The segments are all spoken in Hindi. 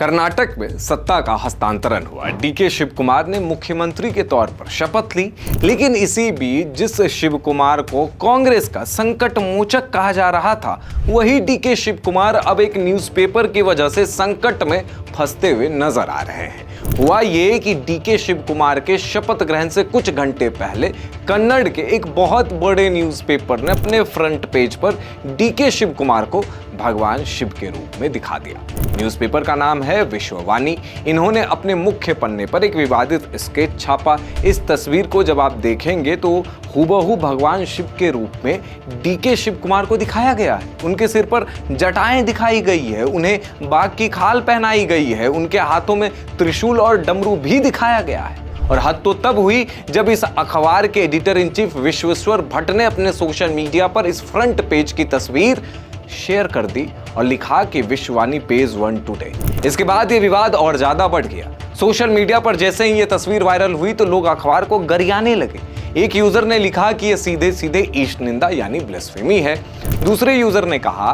कर्नाटक में सत्ता का हस्तांतरण हुआ। डीके शिव कुमार ने मुख्यमंत्री के तौर पर शपथ ली, लेकिन इसी बीच जिस शिव कुमार को कांग्रेस का संकट मोचक कहा जा रहा था, वही डीके शिव कुमार अब एक न्यूज़पेपर की वजह से संकट में फंसते हुए नजर आ रहे हैं। हुआ ये कि डीके शिव कुमार के शपथ ग्रहण से कुछ घंटे पहले कन्नड़ के एक बहुत बड़े न्यूज़पेपर ने अपने फ्रंट पेज पर डीके शिव कुमार को भगवान शिव के रूप में दिखा दिया। न्यूज़पेपर का नाम है विश्ववाणी। इन्होंने अपने मुख्य पन्ने पर एक विवादित स्केच छापा। इस तस्वीर को जब आप देखेंगे तो हूबहू भगवान शिव के रूप में डीके शिव कुमार को दिखाया गया है। उनके सिर पर जटाएं दिखाई गई है, उन्हें बाघ की खाल पहनाई गई है, उनके हाथों में त्रिशूल और डमरू भी दिखाया गया है। और हद तो तब हुई जब इस अखबार के editor in chief Vishweshwar Bhatt ने अपने सोशल मीडिया पर इस फ्रंट पेज की तस्वीर शेयर कर दी और लिखा कि विश्ववाणी पेज 1 टुडे। इसके बाद ये विवाद और ज्यादा बढ़ गया। सोशल मीडिया पर जैसे ही ये तस्वीर वायरल हुई तो लोग अखबार को गरियाने लगे। एक यूजर ने लिखा कि ये सीधे सीधे ईश निंदा यानी ब्लेस्फेमी है। दूसरे यूजर ने कहा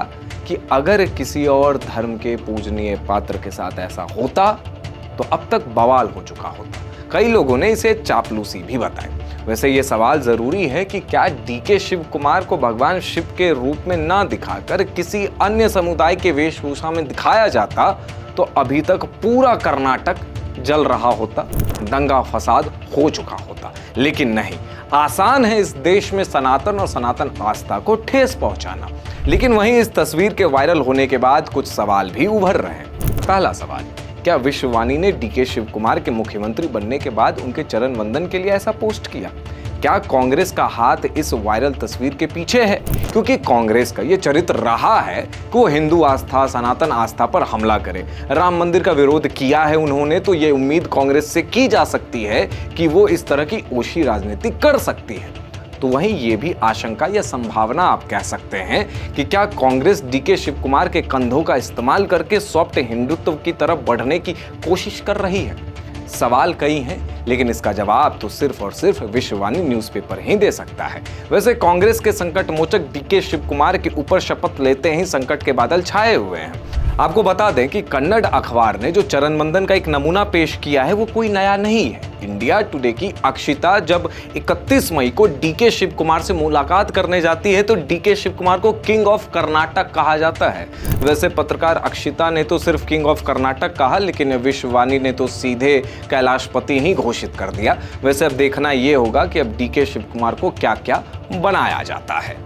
कि अगर किसी और धर्म के पूजनीय पात्र के साथ ऐसा होता तो अब तक बवाल हो चुका होता। कई लोगों ने इसे चापलूसी भी बताई। वैसे ये सवाल जरूरी है कि क्या डीके शिव कुमार को भगवान शिव के रूप में ना दिखाकर किसी अन्य समुदाय के वेशभूषा में दिखाया जाता तो अभी तक पूरा कर्नाटक जल रहा होता, दंगा फसाद हो चुका होता। लेकिन नहीं, आसान है इस देश में सनातन और सनातन आस्था को ठेस पहुंचाना। लेकिन वहीं इस तस्वीर के वायरल होने के बाद कुछ सवाल भी उभर रहे हैं। पहला सवाल, क्या विश्ववाणी ने डीके शिव कुमार के मुख्यमंत्री बनने के बाद उनके चरण वंदन के लिए ऐसा पोस्ट किया? क्या कांग्रेस का हाथ इस वायरल तस्वीर के पीछे है? क्योंकि कांग्रेस का ये चरित्र रहा है कि वो हिंदू आस्था, सनातन आस्था पर हमला करे। राम मंदिर का विरोध किया है उन्होंने, तो ये उम्मीद कांग्रेस से की जा सकती है कि वो इस तरह की ओछी राजनीति कर सकती है। तो वहीं ये भी आशंका या संभावना आप कह सकते हैं कि क्या कांग्रेस डीके शिव कुमार के कंधों का इस्तेमाल करके सॉफ्ट हिंदुत्व की तरफ बढ़ने की कोशिश कर रही है? सवाल कई हैं, लेकिन इसका जवाब तो सिर्फ और सिर्फ विश्ववाणी न्यूज़पेपर ही दे सकता है। वैसे कांग्रेस के संकट मोचक डीके शिव कुमार के ऊपर शपथ लेते ही संकट के बादल छाए हुए हैं। आपको बता दें कि कन्नड़ अखबार ने जो चरण वंदन का एक नमूना पेश किया है वो कोई नया नहीं है। इंडिया टुडे की अक्षिता जब 31 मई को डीके शिव कुमार से मुलाकात करने जाती है तो डीके शिव कुमार को किंग ऑफ कर्नाटक कहा जाता है। वैसे पत्रकार अक्षिता ने तो सिर्फ किंग ऑफ कर्नाटक कहा, लेकिन विश्ववाणी ने तो सीधे कैलाशपति ही घोषित कर दिया। वैसे अब देखना ये होगा कि अब डीके शिव कुमार को क्या क्या बनाया जाता है।